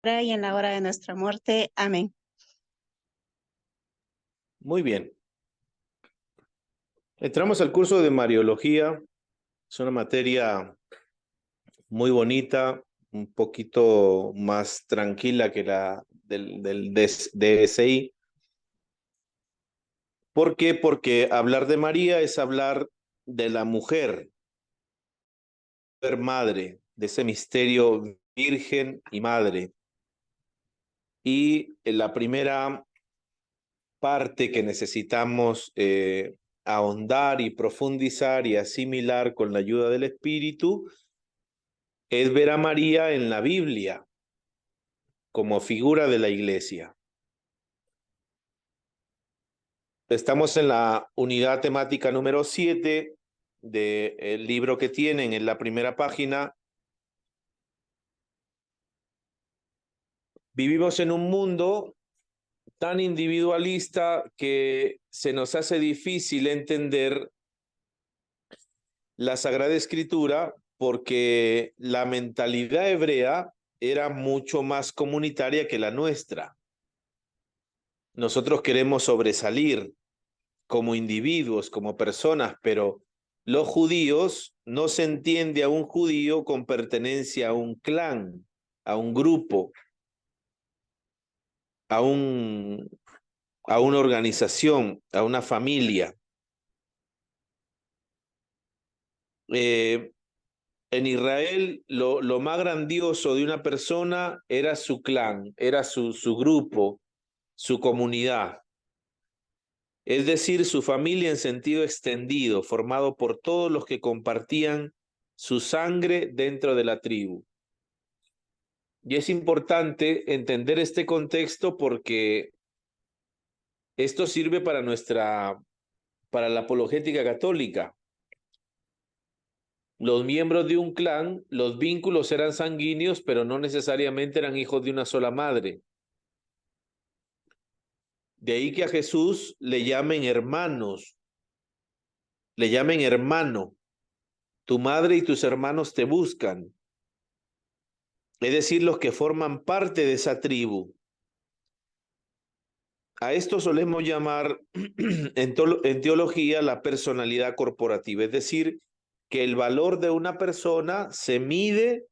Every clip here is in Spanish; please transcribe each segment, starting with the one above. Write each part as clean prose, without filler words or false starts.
y en la hora de nuestra muerte. Amén. Muy bien. Entramos al curso de Mariología. Es una materia muy bonita, un poquito más tranquila que la del DSI. ¿Por qué? Porque hablar de María es hablar de la mujer madre, de ese misterio virgen y madre. Y la primera parte que necesitamos ahondar y profundizar y asimilar con la ayuda del Espíritu es ver a María en la Biblia como figura de la Iglesia. Estamos en la unidad temática número 7 del libro que tienen en la primera página. Vivimos en un mundo tan individualista que se nos hace difícil entender la Sagrada Escritura porque la mentalidad hebrea era mucho más comunitaria que la nuestra. Nosotros queremos sobresalir como individuos, como personas, pero los judíos no se entiende a un judío con pertenencia a un clan, a un grupo, a una organización, a una familia. En Israel, lo más grandioso de una persona era su clan, era su grupo, su comunidad. Es decir, su familia en sentido extendido, formado por todos los que compartían su sangre dentro de la tribu. Y es importante entender este contexto porque esto sirve para la apologética católica. Los miembros de un clan, los vínculos eran sanguíneos, pero no necesariamente eran hijos de una sola madre. De ahí que a Jesús le llamen hermanos, le llamen hermano. Tu madre y tus hermanos te buscan. Es decir, los que forman parte de esa tribu. A esto solemos llamar en teología la personalidad corporativa, es decir, que el valor de una persona se mide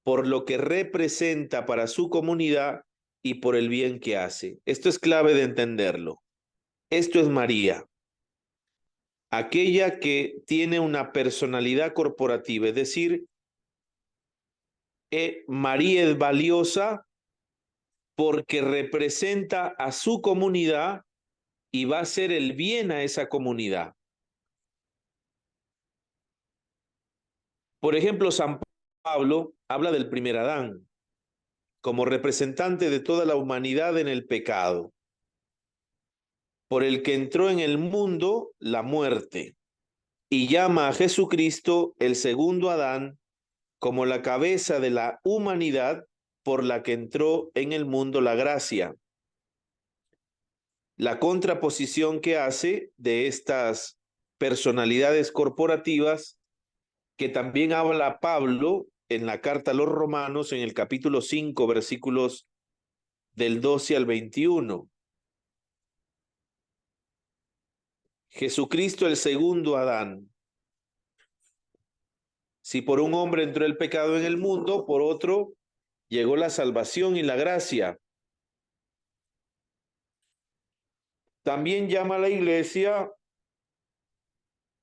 por lo que representa para su comunidad y por el bien que hace. Esto es clave de entenderlo. Esto es María, aquella que tiene una personalidad corporativa, es decir, María es valiosa porque representa a su comunidad y va a hacer el bien a esa comunidad. Por ejemplo, San Pablo habla del primer Adán como representante de toda la humanidad en el pecado, por el que entró en el mundo la muerte, y llama a Jesucristo el segundo Adán como la cabeza de la humanidad por la que entró en el mundo la gracia. La contraposición que hace de estas personalidades corporativas que también habla Pablo en la carta a los Romanos en el capítulo 5, versículos del 12 al 21. Jesucristo el segundo Adán. Si por un hombre entró el pecado en el mundo, por otro llegó la salvación y la gracia. También llama a la iglesia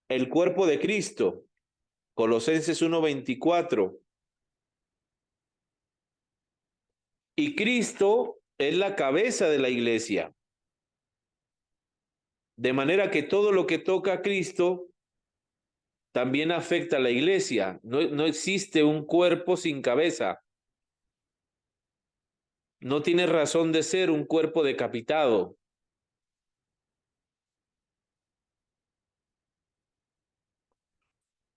el cuerpo de Cristo. Colosenses 1:24. Y Cristo es la cabeza de la iglesia. De manera que todo lo que toca a Cristo también afecta a la iglesia. No existe un cuerpo sin cabeza. No tiene razón de ser un cuerpo decapitado.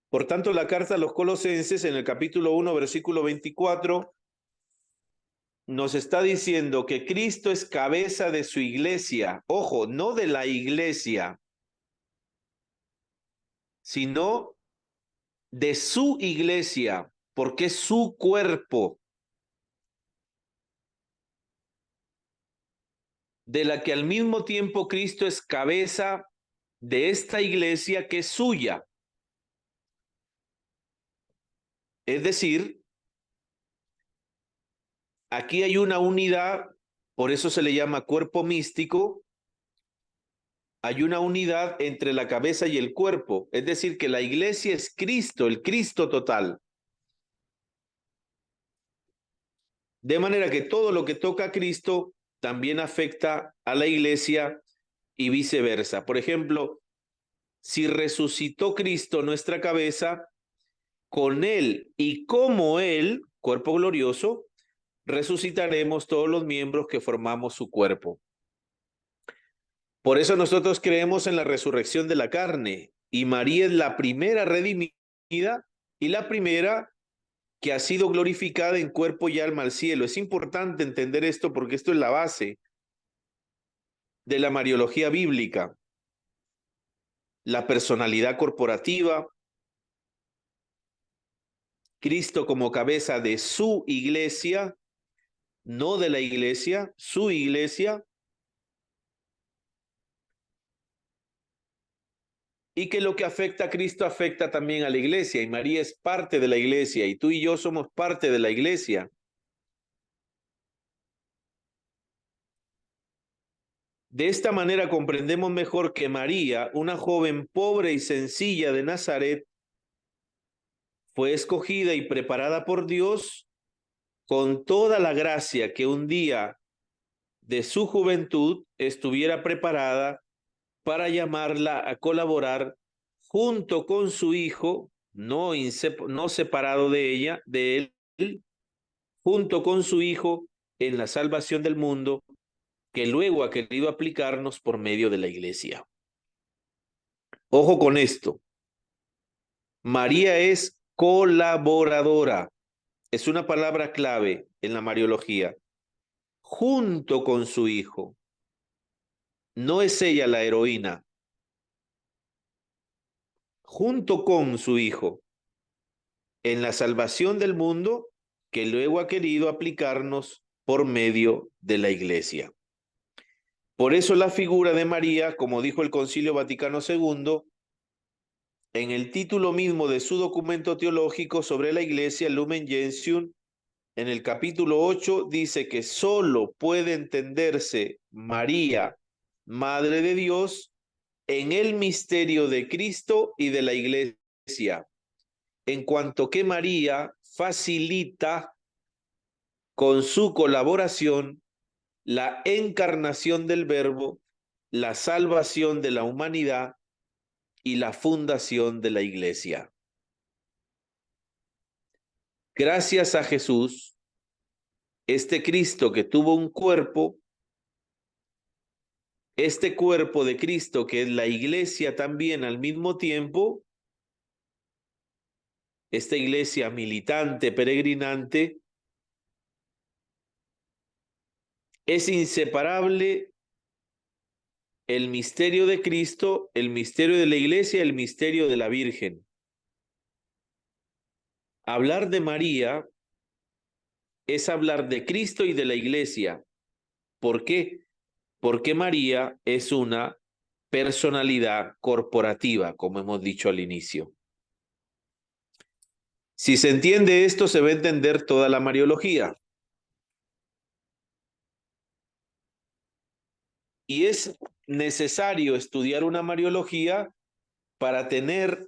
Por tanto, la carta a los Colosenses en el capítulo 1, versículo 24, nos está diciendo que Cristo es cabeza de su iglesia. Ojo, no de la iglesia, sino de su iglesia, porque es su cuerpo. de la que al mismo tiempo Cristo es cabeza de esta iglesia que es suya. Es decir, aquí hay una unidad, por eso se le llama cuerpo místico. Hay una unidad entre la cabeza y el cuerpo, es decir, que la iglesia es Cristo, el Cristo total. De manera que todo lo que toca a Cristo también afecta a la iglesia y viceversa. Por ejemplo, si resucitó Cristo nuestra cabeza, con Él y como Él, cuerpo glorioso, resucitaremos todos los miembros que formamos su cuerpo. Por eso nosotros creemos en la resurrección de la carne, y María es la primera redimida y la primera que ha sido glorificada en cuerpo y alma al cielo. Es importante entender esto porque esto es la base de la mariología bíblica. La personalidad corporativa, Cristo como cabeza de su iglesia, no de la iglesia, su iglesia, y que lo que afecta a Cristo afecta también a la iglesia, y María es parte de la iglesia, y tú y yo somos parte de la iglesia. De esta manera comprendemos mejor que María, una joven pobre y sencilla de Nazaret, fue escogida y preparada por Dios con toda la gracia que un día de su juventud estuviera preparada para llamarla a colaborar junto con su hijo, no separado de ella, de él, junto con su hijo en la salvación del mundo, que luego ha querido aplicarnos por medio de la iglesia. Ojo con esto. María es colaboradora. Es una palabra clave en la mariología. Junto con su hijo. No es ella la heroína. Junto con su hijo. En la salvación del mundo que luego ha querido aplicarnos por medio de la iglesia. Por eso la figura de María, como dijo el Concilio Vaticano II, en el título mismo de su documento teológico sobre la iglesia, Lumen Gentium, en el capítulo 8, dice que solo puede entenderse María, Madre de Dios, en el misterio de Cristo y de la iglesia, en cuanto que María facilita con su colaboración la encarnación del Verbo, la salvación de la humanidad y la fundación de la iglesia. Gracias a Jesús, este Cristo que tuvo un cuerpo, este cuerpo de Cristo que es la iglesia también al mismo tiempo, esta iglesia militante, peregrinante, es inseparable el misterio de Cristo, el misterio de la iglesia, el misterio de la Virgen. Hablar de María es hablar de Cristo y de la iglesia. ¿Por qué? Porque María es una personalidad corporativa, como hemos dicho al inicio. Si se entiende esto, se va a entender toda la mariología. Y es necesario estudiar una mariología para tener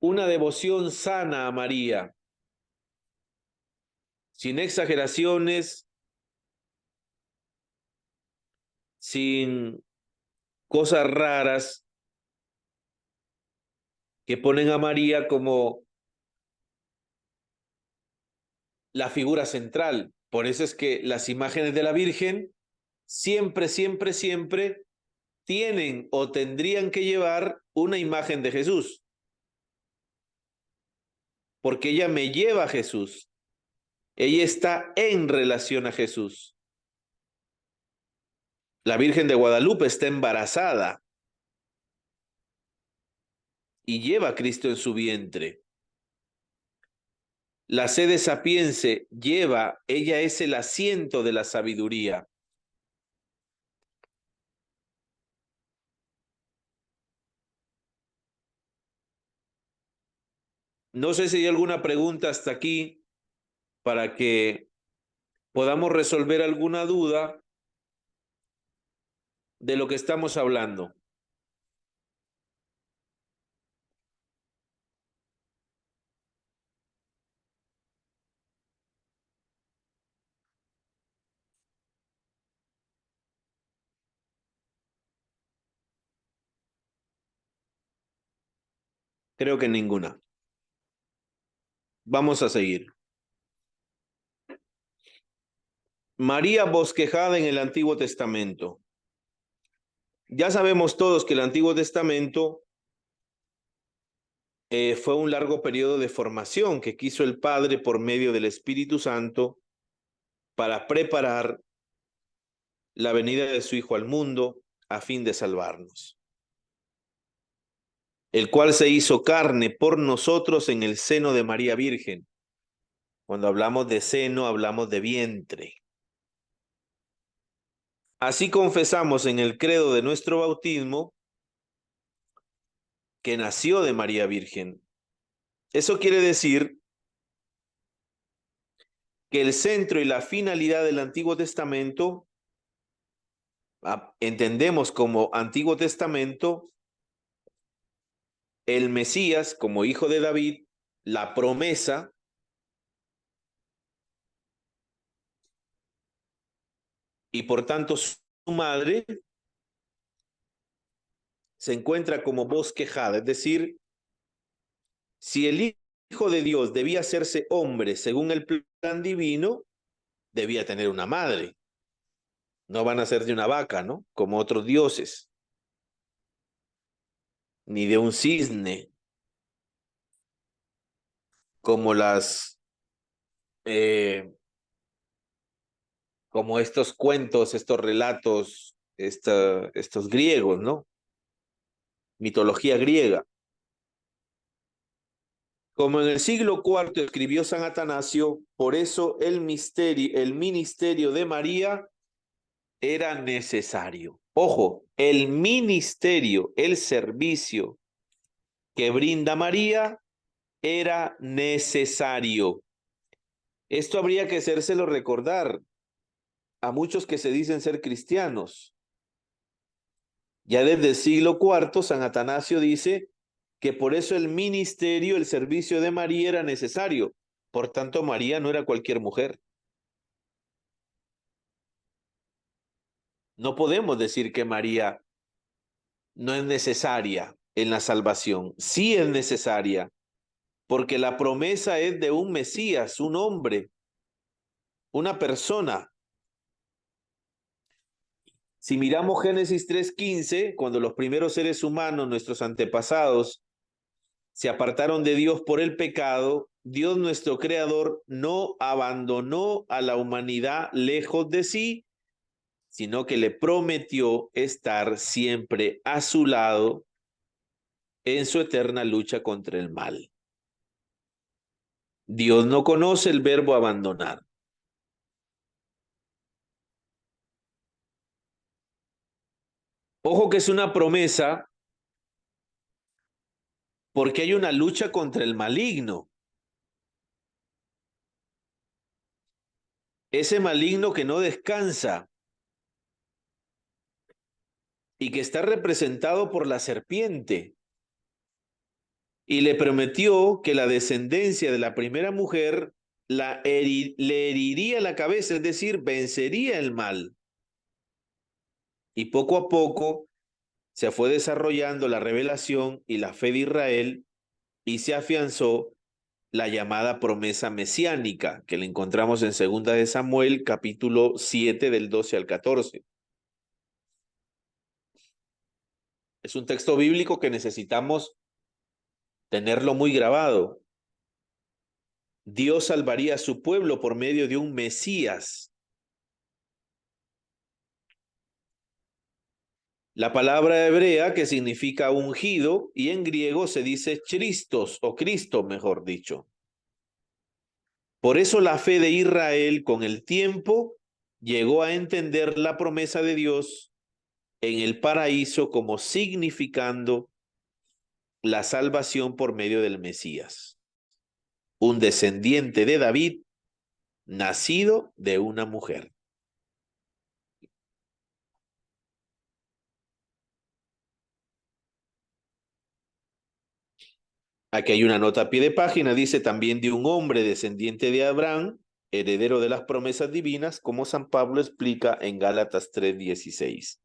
una devoción sana a María, sin exageraciones, sin cosas raras que ponen a María como la figura central. Por eso es que las imágenes de la Virgen siempre, siempre, siempre tienen o tendrían que llevar una imagen de Jesús. Porque ella me lleva a Jesús. Ella está en relación a Jesús. La Virgen de Guadalupe está embarazada y lleva a Cristo en su vientre. La sede sapiense lleva, ella es el asiento de la sabiduría. No sé si hay alguna pregunta hasta aquí para que podamos resolver alguna duda de lo que estamos hablando. Creo que ninguna. Vamos a seguir. María bosquejada en el Antiguo Testamento. Ya sabemos todos que el Antiguo Testamento fue un largo periodo de formación que quiso el Padre por medio del Espíritu Santo para preparar la venida de su Hijo al mundo a fin de salvarnos, el cual se hizo carne por nosotros en el seno de María Virgen. Cuando hablamos de seno, hablamos de vientre. Así confesamos en el credo de nuestro bautismo que nació de María Virgen. Eso quiere decir que el centro y la finalidad del Antiguo Testamento, entendemos como Antiguo Testamento, el Mesías como hijo de David, la promesa, y por tanto su madre se encuentra como bosquejada, es decir, si el Hijo de Dios debía hacerse hombre según el plan divino, debía tener una madre. No van a ser de una vaca, ¿no? Como otros dioses, ni de un cisne, como como estos cuentos, estos relatos, estos griegos, ¿no? Mitología griega. Como en el siglo IV escribió San Atanasio, por eso el ministerio de María era necesario. Ojo, el ministerio, el servicio que brinda María era necesario. Esto habría que hacérselo recordar a muchos que se dicen ser cristianos. Ya desde el siglo IV, San Atanasio dice que por eso el ministerio, el servicio de María era necesario. Por tanto, María no era cualquier mujer. No podemos decir que María no es necesaria en la salvación. Sí es necesaria, porque la promesa es de un Mesías, un hombre, una persona. Si miramos Génesis 3:15, cuando los primeros seres humanos, nuestros antepasados, se apartaron de Dios por el pecado, Dios nuestro creador no abandonó a la humanidad lejos de sí, sino que le prometió estar siempre a su lado en su eterna lucha contra el mal. Dios no conoce el verbo abandonar. Ojo que es una promesa porque hay una lucha contra el maligno. Ese maligno que no descansa y que está representado por la serpiente. Y le prometió que la descendencia de la primera mujer le heriría la cabeza, es decir, vencería el mal. Y poco a poco se fue desarrollando la revelación y la fe de Israel y se afianzó la llamada promesa mesiánica, que la encontramos en 2 de Samuel, capítulo 7, del 12 al 14. Es un texto bíblico que necesitamos tenerlo muy grabado. Dios salvaría a su pueblo por medio de un Mesías. La palabra hebrea que significa ungido y en griego se dice Christos o Cristo, mejor dicho. Por eso la fe de Israel con el tiempo llegó a entender la promesa de Dios en el paraíso como significando la salvación por medio del Mesías. un descendiente de David, nacido de una mujer. Aquí hay una nota a pie de página, dice también de un hombre descendiente de Abraham, heredero de las promesas divinas, como San Pablo explica en Gálatas 3:16.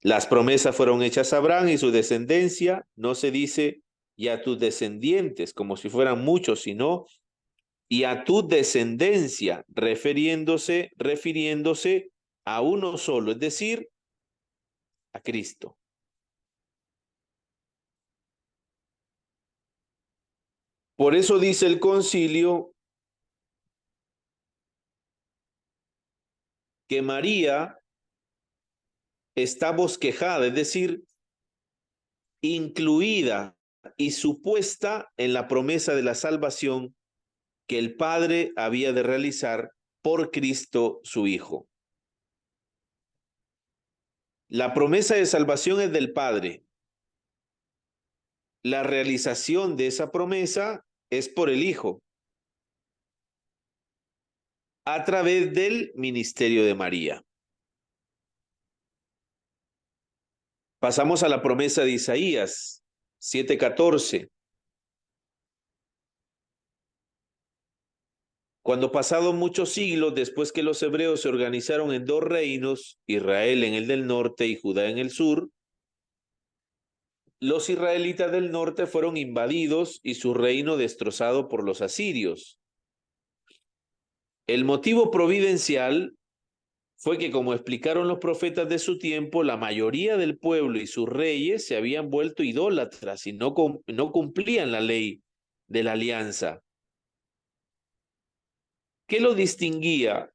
Las promesas fueron hechas a Abraham y su descendencia, no se dice y a tus descendientes, como si fueran muchos, sino y a tu descendencia, refiriéndose a uno solo, es decir, a Cristo. Por eso dice el concilio que María está bosquejada, es decir, incluida y supuesta en la promesa de la salvación que el Padre había de realizar por Cristo su Hijo. La promesa de salvación es del Padre. La realización de esa promesa es por el Hijo, a través del ministerio de María. Pasamos a la promesa de Isaías 7:14. Cuando pasados muchos siglos después que los hebreos se organizaron en dos reinos, Israel en el del norte y Judá en el sur, los israelitas del norte fueron invadidos y su reino destrozado por los asirios. El motivo providencial fue que, como explicaron los profetas de su tiempo, la mayoría del pueblo y sus reyes se habían vuelto idólatras y no cumplían la ley de la alianza. ¿Qué lo distinguía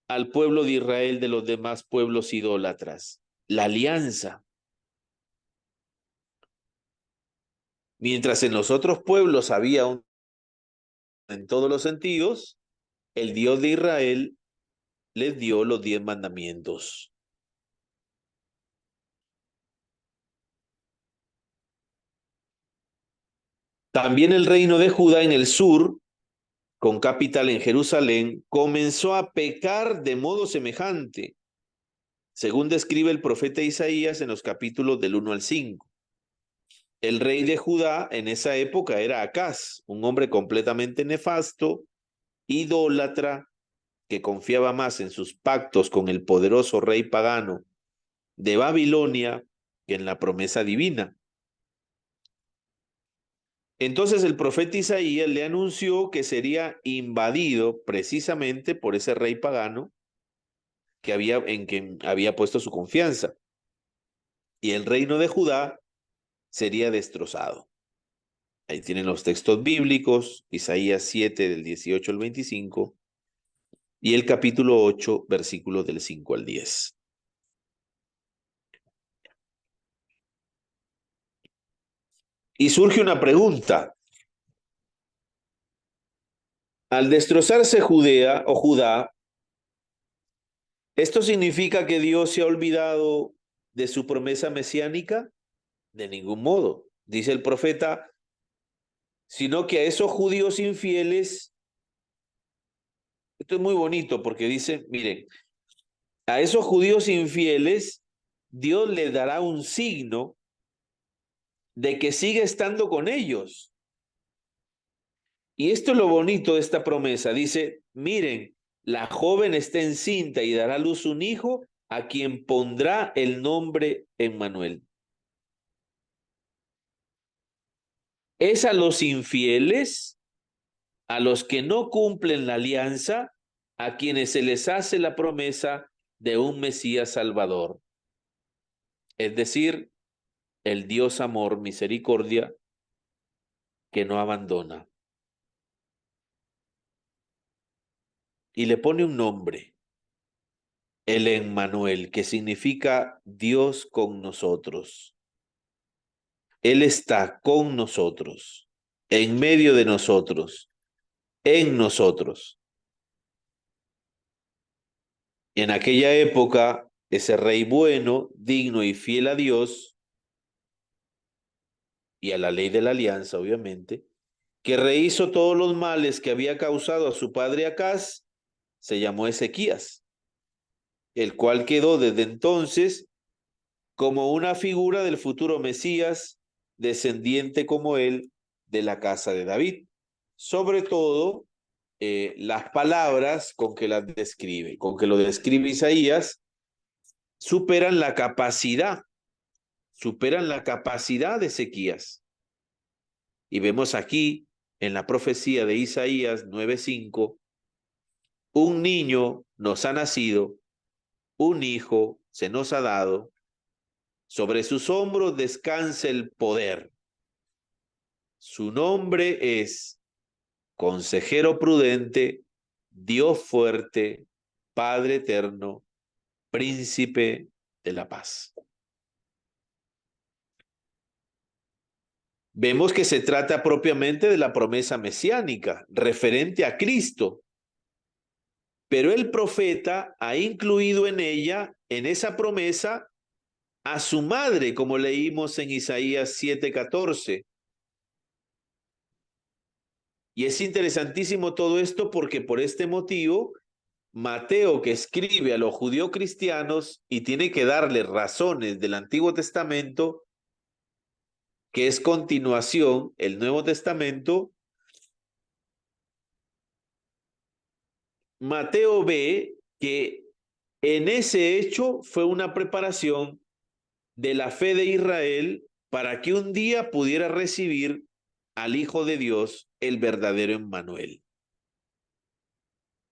al pueblo de Israel de los demás pueblos idólatras? La alianza. Mientras en los otros pueblos había en todos los sentidos, el Dios de Israel les dio los 10 mandamientos. También el reino de Judá en el sur, con capital en Jerusalén, comenzó a pecar de modo semejante, según describe el profeta Isaías en los capítulos del 1 al 5. El rey de Judá en esa época era Acaz, un hombre completamente nefasto, idólatra, que confiaba más en sus pactos con el poderoso rey pagano de Babilonia que en la promesa divina. Entonces el profeta Isaías le anunció que sería invadido precisamente por ese rey pagano en quien había puesto su confianza, y el reino de Judá sería destrozado. Ahí tienen los textos bíblicos, Isaías 7 del 18 al 25 y el capítulo 8, versículos del 5 al 10. Y surge una pregunta. Al destrozarse Judea o Judá, ¿esto significa que Dios se ha olvidado de su promesa mesiánica? De ningún modo, dice el profeta, sino que a esos judíos infieles, esto es muy bonito porque dice, miren, a esos judíos infieles Dios les dará un signo de que sigue estando con ellos. Y esto es lo bonito de esta promesa. Dice, miren, la joven está encinta y dará a luz un hijo a quien pondrá el nombre Emmanuel. Es a los infieles, a los que no cumplen la alianza, a quienes se les hace la promesa de un Mesías Salvador. Es decir, el Dios amor, misericordia, que no abandona. Y le pone un nombre, el Emmanuel, que significa Dios con nosotros. Él está con nosotros, en medio de nosotros, en nosotros. En aquella época, ese rey bueno, digno y fiel a Dios y a la ley de la alianza, obviamente, que rehizo todos los males que había causado a su padre Acaz, se llamó Ezequías, el cual quedó desde entonces como una figura del futuro Mesías, descendiente como él de la casa de David. Sobre todo, las palabras con que las describe, con que lo describe Isaías, superan la capacidad de Ezequías. Y vemos aquí en la profecía de Isaías 9:5, un niño nos ha nacido, un hijo se nos ha dado, sobre sus hombros descansa el poder. Su nombre es Consejero Prudente, Dios Fuerte, Padre Eterno, Príncipe de la Paz. Vemos que se trata propiamente de la promesa mesiánica, referente a Cristo. Pero el profeta ha incluido en ella, en esa promesa, a su madre, como leímos en Isaías 7:14. Y es interesantísimo todo esto porque por este motivo, Mateo, que escribe a los judíos cristianos y tiene que darle razones del Antiguo Testamento, que es continuación, el Nuevo Testamento, Mateo ve que en ese hecho fue una preparación de la fe de Israel para que un día pudiera recibir al Hijo de Dios, el verdadero Emmanuel.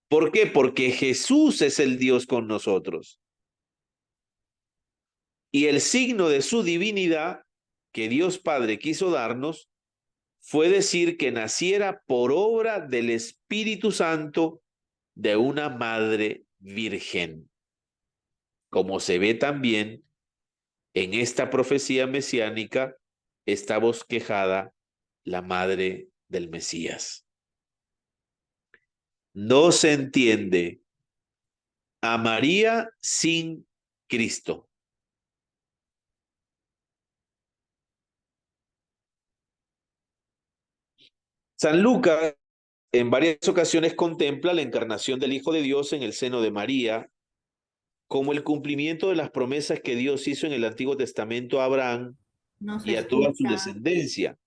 ¿Por qué? Porque Jesús es el Dios con nosotros. Y el signo de su divinidad que Dios Padre quiso darnos fue decir que naciera por obra del Espíritu Santo de una madre virgen, como se ve también en esta profecía mesiánica, está bosquejada la madre del Mesías. No se entiende a María sin Cristo. San Lucas en varias ocasiones contempla la encarnación del Hijo de Dios en el seno de María como el cumplimiento de las promesas que Dios hizo en el Antiguo Testamento a Abraham No se y a toda su escucha. descendencia.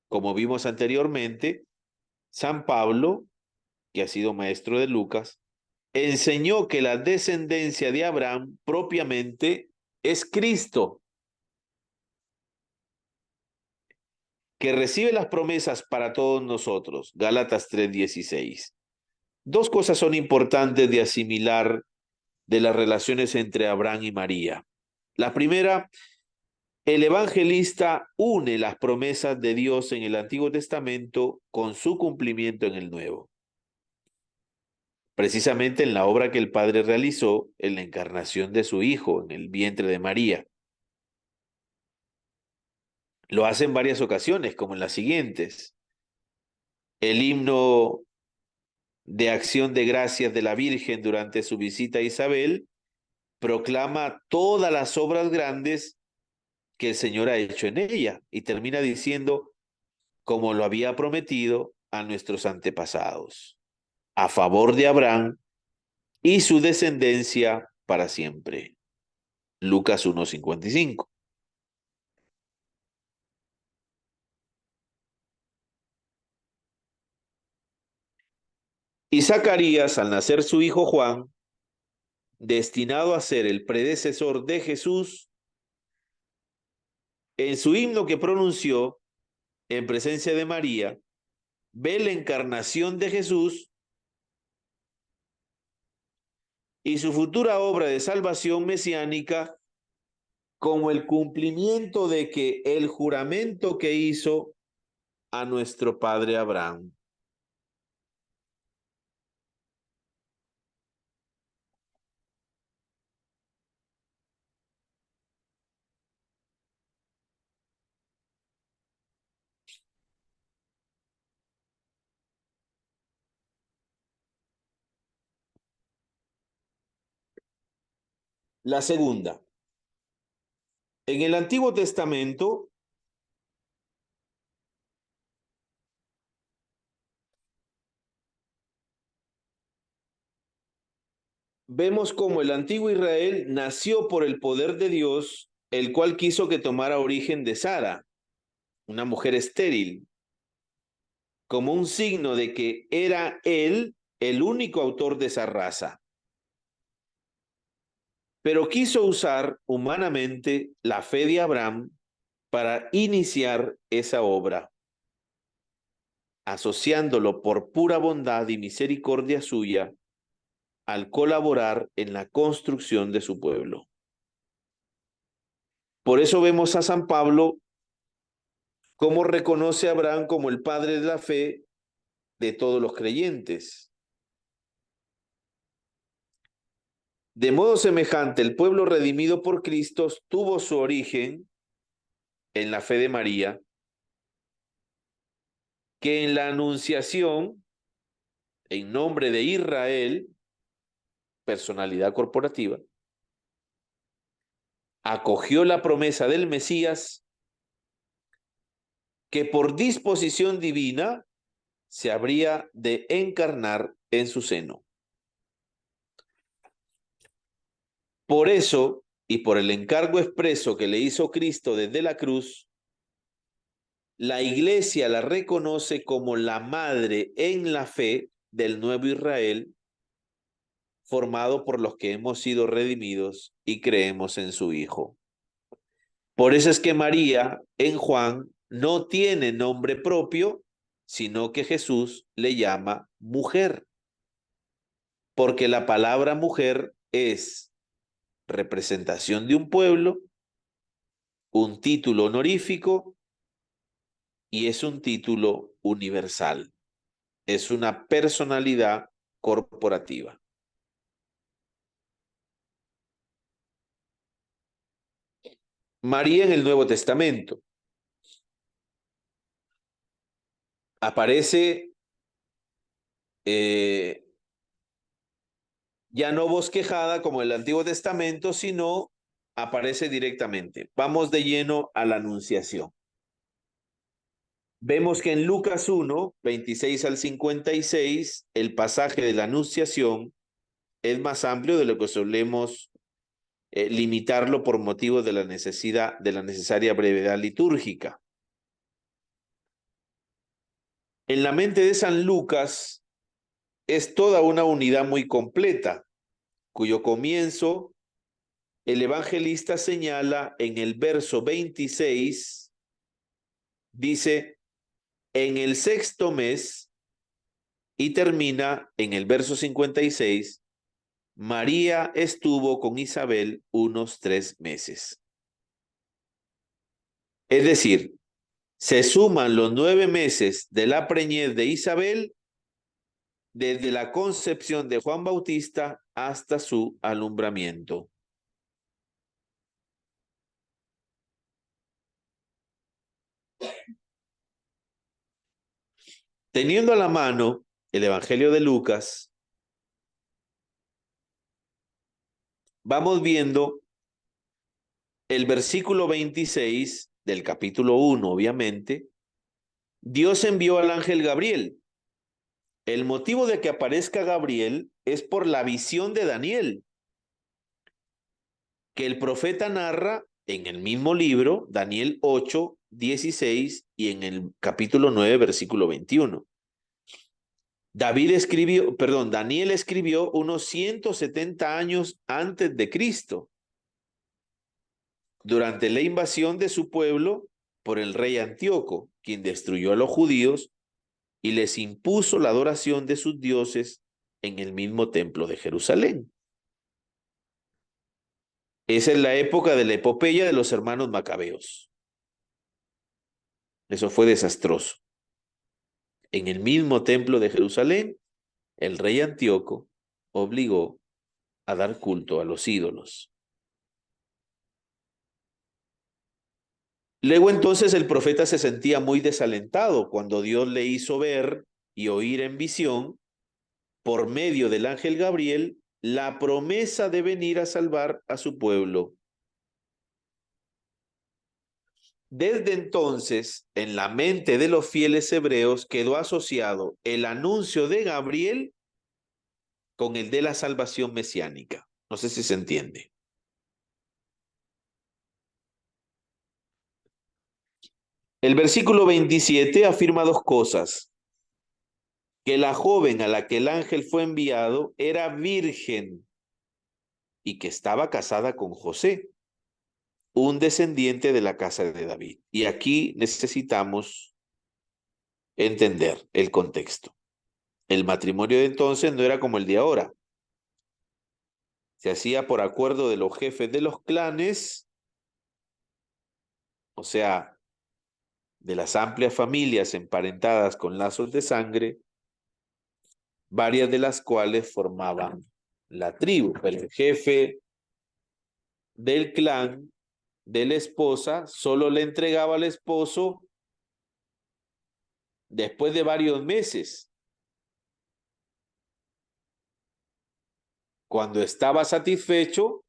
Como vimos anteriormente, San Pablo, que ha sido maestro de Lucas, enseñó que la descendencia de Abraham propiamente es Cristo, que recibe las promesas para todos nosotros. Gálatas 3:16. Dos cosas son importantes de asimilar de las relaciones entre Abraham y María. La primera, el evangelista une las promesas de Dios en el Antiguo Testamento con su cumplimiento en el Nuevo. Precisamente en la obra que el Padre realizó en la encarnación de su Hijo en el vientre de María. Lo hace en varias ocasiones, como en las siguientes. El himno de acción de gracias de la Virgen durante su visita a Isabel proclama todas las obras grandes que el Señor ha hecho en ella y termina diciendo, como lo había prometido a nuestros antepasados, a favor de Abraham y su descendencia para siempre. Lucas 1:55. Y Zacarías, al nacer su hijo Juan, destinado a ser el predecesor de Jesús, en su himno que pronunció en presencia de María, ve la encarnación de Jesús y su futura obra de salvación mesiánica como el cumplimiento de que el juramento que hizo a nuestro padre Abraham. La segunda, en el Antiguo Testamento vemos cómo el antiguo Israel nació por el poder de Dios, el cual quiso que tomara origen de Sara, una mujer estéril, como un signo de que era él el único autor de esa raza. Pero quiso usar humanamente la fe de Abraham para iniciar esa obra, asociándolo por pura bondad y misericordia suya al colaborar en la construcción de su pueblo. Por eso vemos a San Pablo cómo reconoce a Abraham como el padre de la fe de todos los creyentes. De modo semejante, el pueblo redimido por Cristo tuvo su origen en la fe de María, que en la anunciación, en nombre de Israel, personalidad corporativa, acogió la promesa del Mesías que por disposición divina se habría de encarnar en su seno. Por eso, y por el encargo expreso que le hizo Cristo desde la cruz, la Iglesia la reconoce como la madre en la fe del nuevo Israel, formado por los que hemos sido redimidos y creemos en su Hijo. Por eso es que María en Juan no tiene nombre propio, sino que Jesús le llama mujer, porque la palabra mujer es representación de un pueblo, un título honorífico y es un título universal. Es una personalidad corporativa. María en el Nuevo Testamento aparece ya no bosquejada como el Antiguo Testamento, sino aparece directamente. Vamos de lleno a la Anunciación. Vemos que en Lucas 1, 26 al 56, el pasaje de la Anunciación es más amplio de lo que solemos limitarlo por motivo de la necesaria brevedad litúrgica. En la mente de San Lucas es toda una unidad muy completa, cuyo comienzo el evangelista señala en el verso 26, dice, en el sexto mes, y termina en el verso 56, María estuvo con Isabel unos 3 meses. Es decir, se suman los 9 meses de la preñez de Isabel desde la concepción de Juan Bautista hasta su alumbramiento. Teniendo a la mano el Evangelio de Lucas, vamos viendo el versículo 26 del capítulo 1, obviamente. Dios envió al ángel Gabriel. El motivo de que aparezca Gabriel es por la visión de Daniel, que el profeta narra en el mismo libro, Daniel 8, 16 y en el capítulo 9, versículo 21. Daniel escribió unos 170 años antes de Cristo, durante la invasión de su pueblo por el rey Antíoco, quien destruyó a los judíos y les impuso la adoración de sus dioses en el mismo templo de Jerusalén. Esa es la época de la epopeya de los hermanos macabeos. Eso fue desastroso. En el mismo templo de Jerusalén, el rey Antíoco obligó a dar culto a los ídolos. Luego entonces el profeta se sentía muy desalentado cuando Dios le hizo ver y oír en visión, por medio del ángel Gabriel, la promesa de venir a salvar a su pueblo. Desde entonces, en la mente de los fieles hebreos quedó asociado el anuncio de Gabriel con el de la salvación mesiánica. No sé si se entiende. El versículo 27 afirma dos cosas: que la joven a la que el ángel fue enviado era virgen y que estaba casada con José, un descendiente de la casa de David. Y aquí necesitamos entender el contexto. El matrimonio de entonces no era como el de ahora. Se hacía por acuerdo de los jefes de los clanes, o sea, de las amplias familias emparentadas con lazos de sangre, varias de las cuales formaban la tribu. Pero el jefe del clan de la esposa solo le entregaba al esposo después de varios meses, cuando estaba satisfecho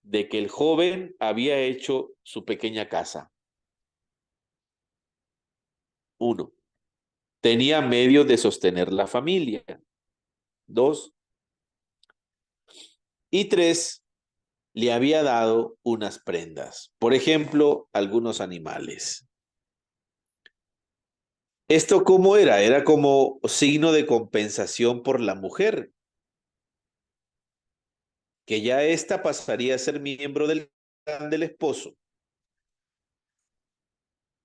de que el joven había hecho su pequeña casa. 1. Tenía medios de sostener la familia. 2. Y 3. Le había dado unas prendas. Por ejemplo, algunos animales. ¿Esto cómo era? Era como signo de compensación por la mujer, que ya ésta pasaría a ser miembro del clan del esposo.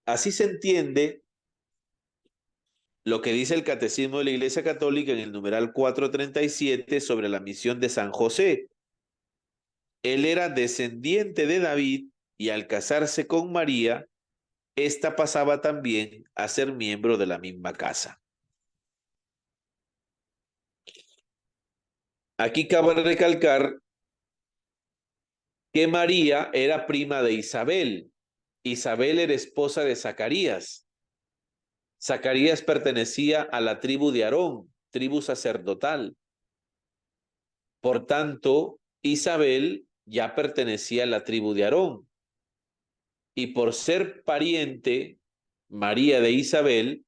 Así se entiende lo que dice el Catecismo de la Iglesia Católica en el numeral 437 sobre la misión de San José. Él era descendiente de David y al casarse con María, ésta pasaba también a ser miembro de la misma casa. Aquí cabe recalcar que María era prima de Isabel. Isabel era esposa de Zacarías. Zacarías pertenecía a la tribu de Aarón, tribu sacerdotal. Por tanto, Isabel ya pertenecía a la tribu de Aarón. Y por ser pariente, María de Isabel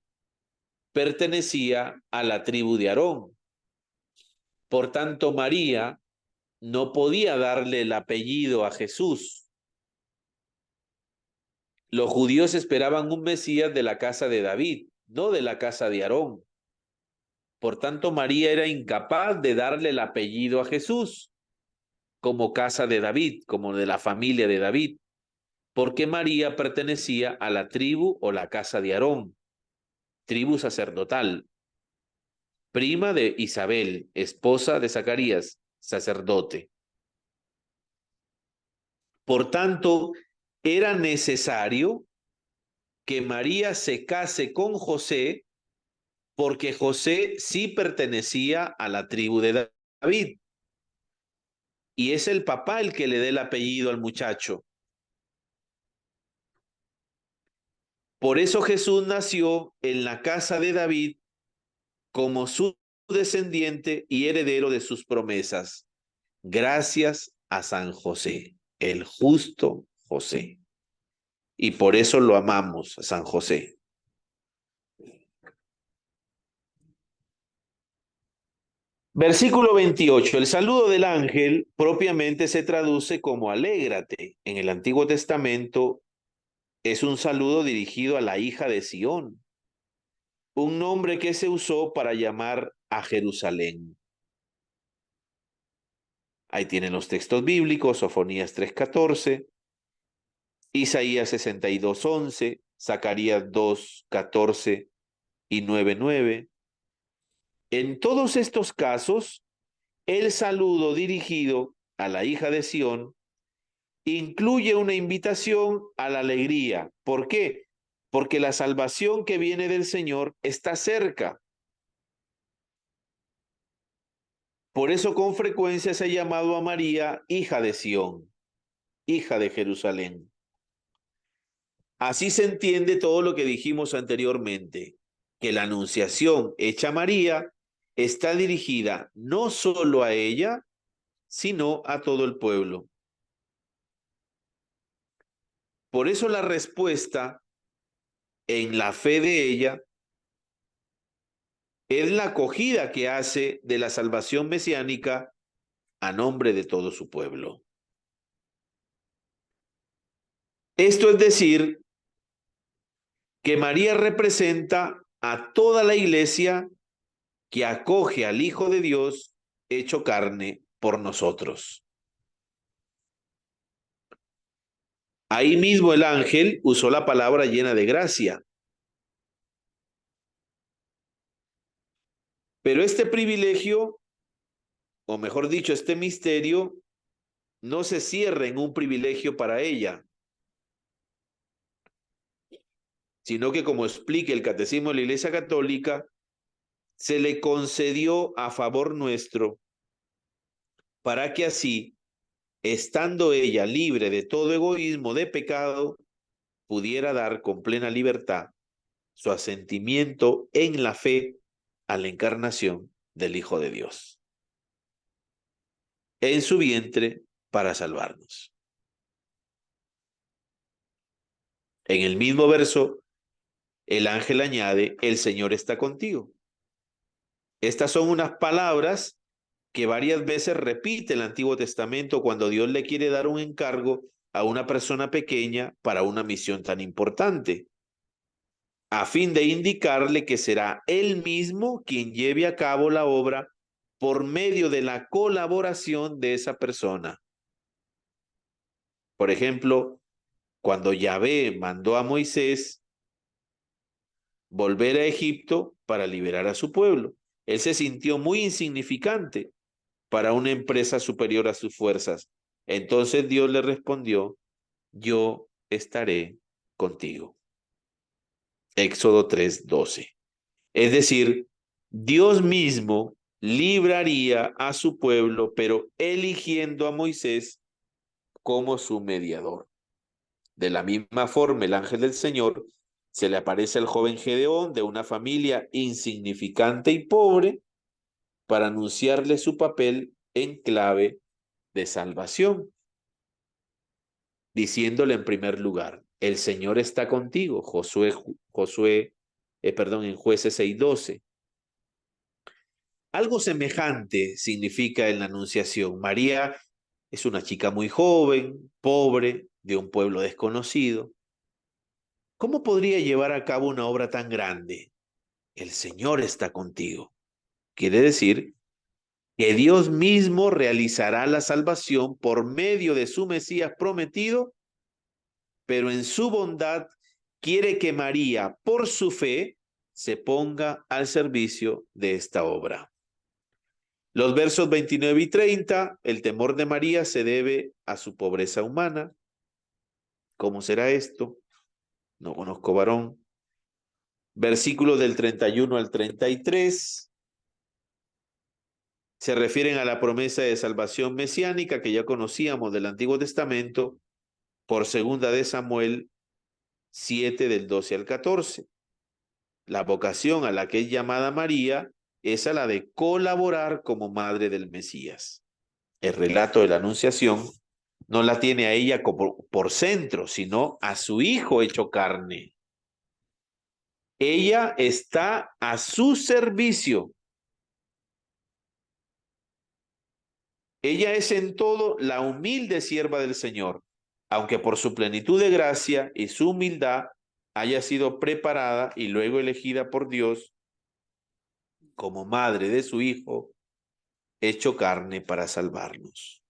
pertenecía a la tribu de Aarón. Por tanto, María no podía darle el apellido a Jesús. Los judíos esperaban un Mesías de la casa de David, no de la casa de Aarón. Por tanto, María era incapaz de darle el apellido a Jesús como casa de David, como de la familia de David, porque María pertenecía a la tribu o la casa de Aarón, tribu sacerdotal, prima de Isabel, esposa de Zacarías, sacerdote. Por tanto, era necesario que María se case con José, porque José sí pertenecía a la tribu de David. Y es el papá el que le dé el apellido al muchacho. Por eso Jesús nació en la casa de David como su descendiente y heredero de sus promesas, gracias a San José, el justo José. Y por eso lo amamos a San José. Versículo 28. El saludo del ángel propiamente se traduce como alégrate. En el Antiguo Testamento es un saludo dirigido a la hija de Sión, un nombre que se usó para llamar a Jerusalén. Ahí tienen los textos bíblicos: Sofonías 3:14, Isaías 62:11, Zacarías 2:14 y 9:9. En todos estos casos, el saludo dirigido a la hija de Sión incluye una invitación a la alegría. ¿Por qué? Porque la salvación que viene del Señor está cerca. Por eso con frecuencia se ha llamado a María hija de Sión, hija de Jerusalén. Así se entiende todo lo que dijimos anteriormente, que la anunciación hecha a María está dirigida no solo a ella, sino a todo el pueblo. Por eso la respuesta en la fe de ella es la acogida que hace de la salvación mesiánica a nombre de todo su pueblo. Esto es decir, que María representa a toda la iglesia que acoge al Hijo de Dios hecho carne por nosotros. Ahí mismo el ángel usó la palabra llena de gracia. Pero este privilegio, o mejor dicho, este misterio, no se cierra en un privilegio para ella, sino que, como explica el Catecismo de la Iglesia Católica, se le concedió a favor nuestro para que así, estando ella libre de todo egoísmo de pecado, pudiera dar con plena libertad su asentimiento en la fe a la encarnación del Hijo de Dios en su vientre para salvarnos. En el mismo verso, el ángel añade, el Señor está contigo. Estas son unas palabras que varias veces repite el Antiguo Testamento cuando Dios le quiere dar un encargo a una persona pequeña para una misión tan importante, a fin de indicarle que será él mismo quien lleve a cabo la obra por medio de la colaboración de esa persona. Por ejemplo, cuando Yahvé mandó a Moisés volver a Egipto para liberar a su pueblo, él se sintió muy insignificante para una empresa superior a sus fuerzas. Entonces Dios le respondió, yo estaré contigo. Éxodo 3:12. Es decir, Dios mismo libraría a su pueblo, pero eligiendo a Moisés como su mediador. De la misma forma, el ángel del Señor se le aparece al joven Gedeón de una familia insignificante y pobre para anunciarle su papel en clave de salvación, diciéndole en primer lugar, el Señor está contigo, en Jueces 6:12. Algo semejante significa en la Anunciación. María es una chica muy joven, pobre, de un pueblo desconocido. ¿Cómo podría llevar a cabo una obra tan grande? El Señor está contigo. Quiere decir que Dios mismo realizará la salvación por medio de su Mesías prometido, pero en su bondad quiere que María, por su fe, se ponga al servicio de esta obra. Los versos 29 y 30, el temor de María se debe a su pobreza humana. ¿Cómo será esto? No conozco varón. Versículos del 31 al 33 se refieren a la promesa de salvación mesiánica que ya conocíamos del Antiguo Testamento por segunda de Samuel 7 del 12 al 14. La vocación a la que es llamada María es a la de colaborar como madre del Mesías. El relato de la Anunciación no la tiene a ella como por centro, sino a su Hijo hecho carne. Ella está a su servicio. Ella es en todo la humilde sierva del Señor, aunque por su plenitud de gracia y su humildad haya sido preparada y luego elegida por Dios como madre de su Hijo, hecho carne para salvarnos.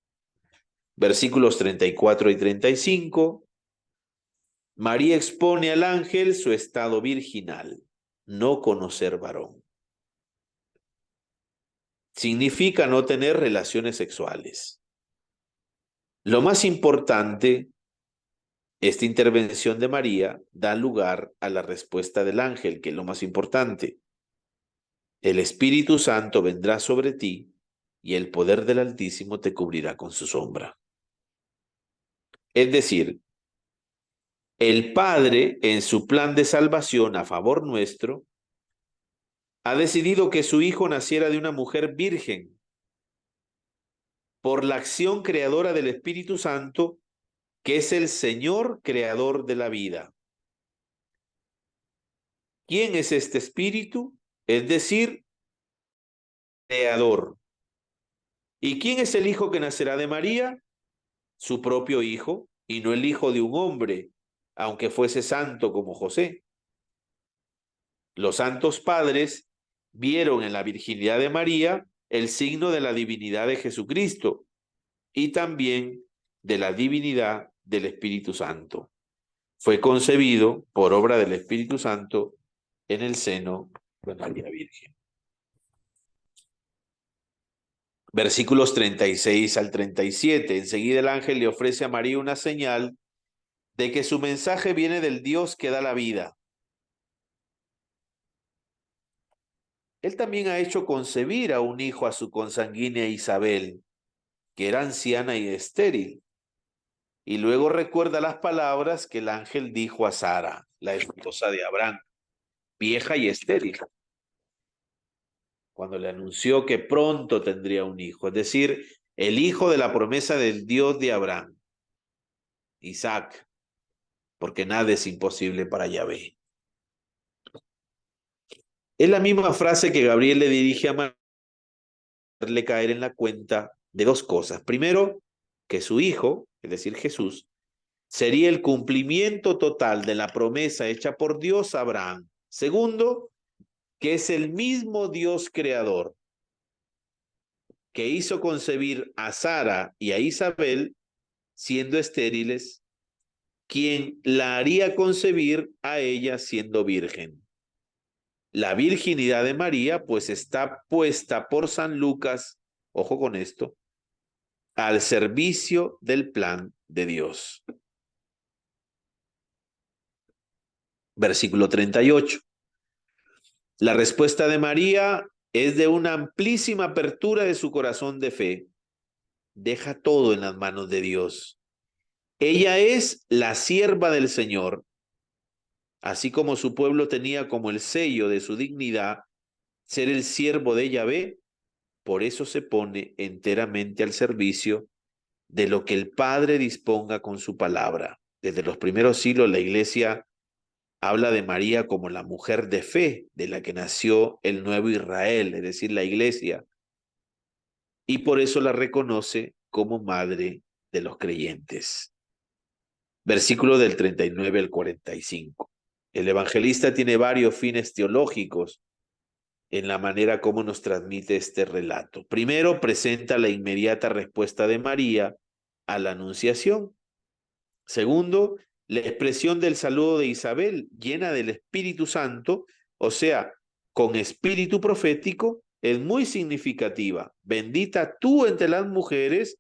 Versículos 34 y 35. María expone al ángel su estado virginal, no conocer varón. Significa no tener relaciones sexuales. Lo más importante, esta intervención de María da lugar a la respuesta del ángel, que es lo más importante. El Espíritu Santo vendrá sobre ti y el poder del Altísimo te cubrirá con su sombra. Es decir, el Padre, en su plan de salvación a favor nuestro, ha decidido que su Hijo naciera de una mujer virgen por la acción creadora del Espíritu Santo, que es el Señor creador de la vida. ¿Quién es este Espíritu? Es decir, creador. ¿Y quién es el hijo que nacerá de María? Su propio hijo, y no el hijo de un hombre, aunque fuese santo como José. Los santos padres vieron en la virginidad de María el signo de la divinidad de Jesucristo y también de la divinidad del Espíritu Santo. Fue concebido por obra del Espíritu Santo en el seno de María Virgen. Versículos 36 al 37. Enseguida el ángel le ofrece a María una señal de que su mensaje viene del Dios que da la vida. Él también ha hecho concebir a un hijo a su consanguínea Isabel, que era anciana y estéril. Y luego recuerda las palabras que el ángel dijo a Sara, la esposa de Abraham, vieja y estéril, cuando le anunció que pronto tendría un hijo, es decir, el hijo de la promesa del Dios de Abraham, Isaac, porque nada es imposible para Yahvé. Es la misma frase que Gabriel le dirige a María, hacerle caer en la cuenta de dos cosas. Primero, que su hijo, es decir, Jesús, sería el cumplimiento total de la promesa hecha por Dios a Abraham. Segundo, que es el mismo Dios creador que hizo concebir a Sara y a Isabel siendo estériles, quien la haría concebir a ella siendo virgen. La virginidad de María pues está puesta por San Lucas, ojo con esto, al servicio del plan de Dios. Versículo 38. La respuesta de María es de una amplísima apertura de su corazón de fe. Deja todo en las manos de Dios. Ella es la sierva del Señor. Así como su pueblo tenía como el sello de su dignidad ser el siervo de Yahvé, por eso se pone enteramente al servicio de lo que el Padre disponga con su palabra. Desde los primeros siglos la Iglesia habla de María como la mujer de fe de la que nació el nuevo Israel, es decir, la Iglesia, y por eso la reconoce como madre de los creyentes. Versículo del 39 al 45. El evangelista tiene varios fines teológicos en la manera como nos transmite este relato. Primero, presenta la inmediata respuesta de María a la anunciación. Segundo, la expresión del saludo de Isabel, llena del Espíritu Santo, o sea, con espíritu profético, es muy significativa. Bendita tú entre las mujeres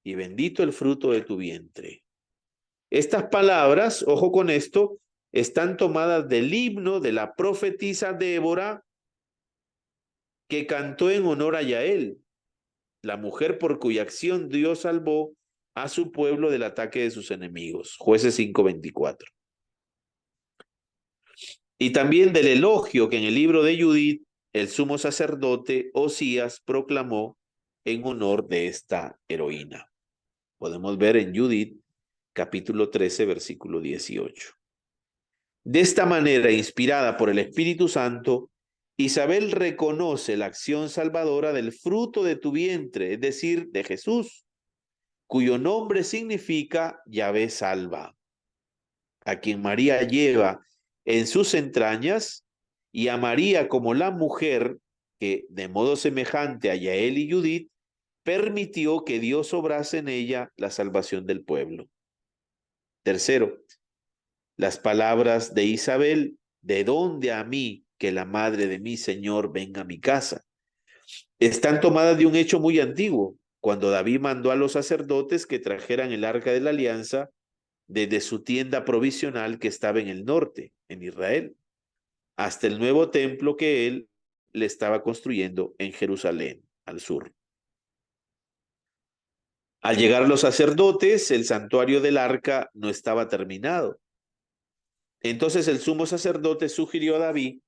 y bendito el fruto de tu vientre. Estas palabras, ojo con esto, están tomadas del himno de la profetisa Débora, que cantó en honor a Yael, la mujer por cuya acción Dios salvó a su pueblo del ataque de sus enemigos. Jueces 5:24. Y también del elogio que en el libro de Judith el sumo sacerdote Osías proclamó en honor de esta heroína. Podemos ver en Judith capítulo 13, versículo 18. De esta manera, inspirada por el Espíritu Santo, Isabel reconoce la acción salvadora del fruto de tu vientre, es decir, de Jesús, cuyo nombre significa Yahvé salva, a quien María lleva en sus entrañas, y a María como la mujer que, de modo semejante a Yael y Judith, permitió que Dios obrase en ella la salvación del pueblo. Tercero, las palabras de Isabel, ¿de dónde a mí que la madre de mi Señor venga a mi casa?, están tomadas de un hecho muy antiguo, cuando David mandó a los sacerdotes que trajeran el arca de la alianza desde su tienda provisional que estaba en el norte, en Israel, hasta el nuevo templo que él le estaba construyendo en Jerusalén, al sur. Al llegar los sacerdotes, el santuario del arca no estaba terminado. Entonces el sumo sacerdote sugirió a David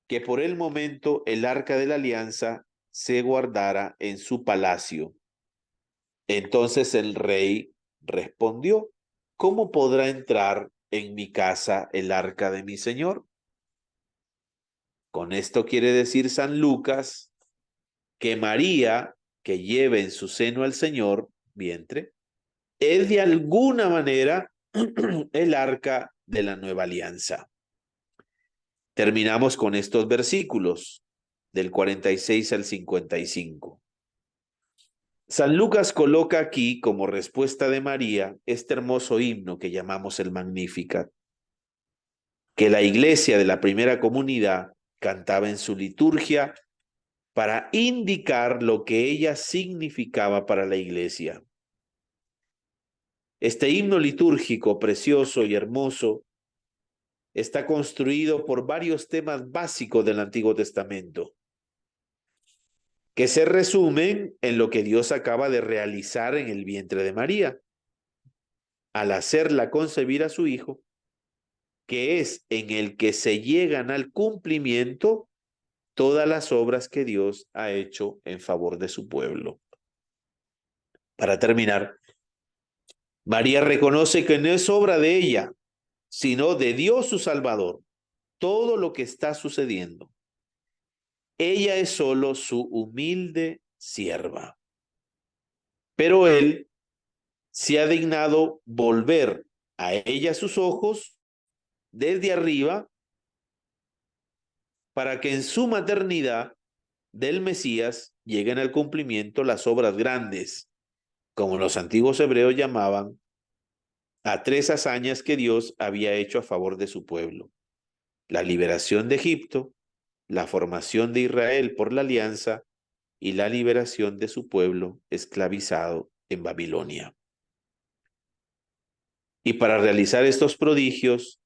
que por el momento el arca de la alianza se guardara en su palacio. Entonces el rey respondió: ¿cómo podrá entrar en mi casa el arca de mi señor? Con esto quiere decir San Lucas que María, que lleva en su seno al Señor, vientre, es de alguna manera el arca de la nueva alianza. Terminamos con estos versículos del 46 al 55. San Lucas coloca aquí como respuesta de María este hermoso himno que llamamos el Magnificat, que la iglesia de la primera comunidad cantaba en su liturgia para indicar lo que ella significaba para la iglesia. Este himno litúrgico precioso y hermoso está construido por varios temas básicos del Antiguo Testamento, que se resumen en lo que Dios acaba de realizar en el vientre de María, al hacerla concebir a su Hijo, que es en el que se llegan al cumplimiento todas las obras que Dios ha hecho en favor de su pueblo. Para terminar, María reconoce que no es obra de ella, sino de Dios su Salvador, todo lo que está sucediendo. Ella es solo su humilde sierva. Pero Él se ha dignado volver a ella sus ojos desde arriba para que en su maternidad del Mesías lleguen al cumplimiento las obras grandes, como los antiguos hebreos llamaban a 3 hazañas que Dios había hecho a favor de su pueblo: la liberación de Egipto, la formación de Israel por la alianza y la liberación de su pueblo esclavizado en Babilonia. Y para realizar estos prodigios,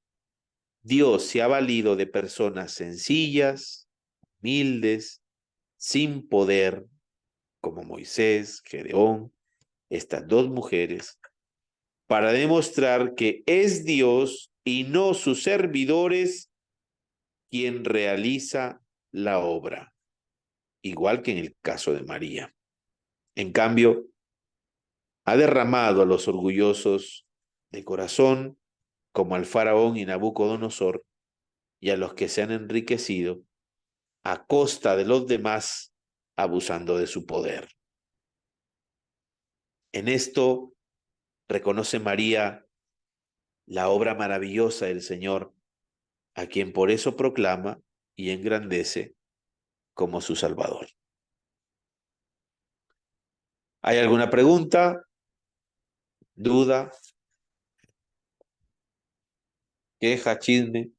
Dios se ha valido de personas sencillas, humildes, sin poder, como Moisés, Gedeón, estas 2 mujeres, para demostrar que es Dios y no sus servidores quien realiza la obra, igual que en el caso de María. En cambio, ha derramado a los orgullosos de corazón, como al faraón y Nabucodonosor, y a los que se han enriquecido a costa de los demás, abusando de su poder. En esto reconoce María la obra maravillosa del Señor, a quien por eso proclama y engrandece como su Salvador. ¿Hay alguna pregunta, duda, queja, chisme?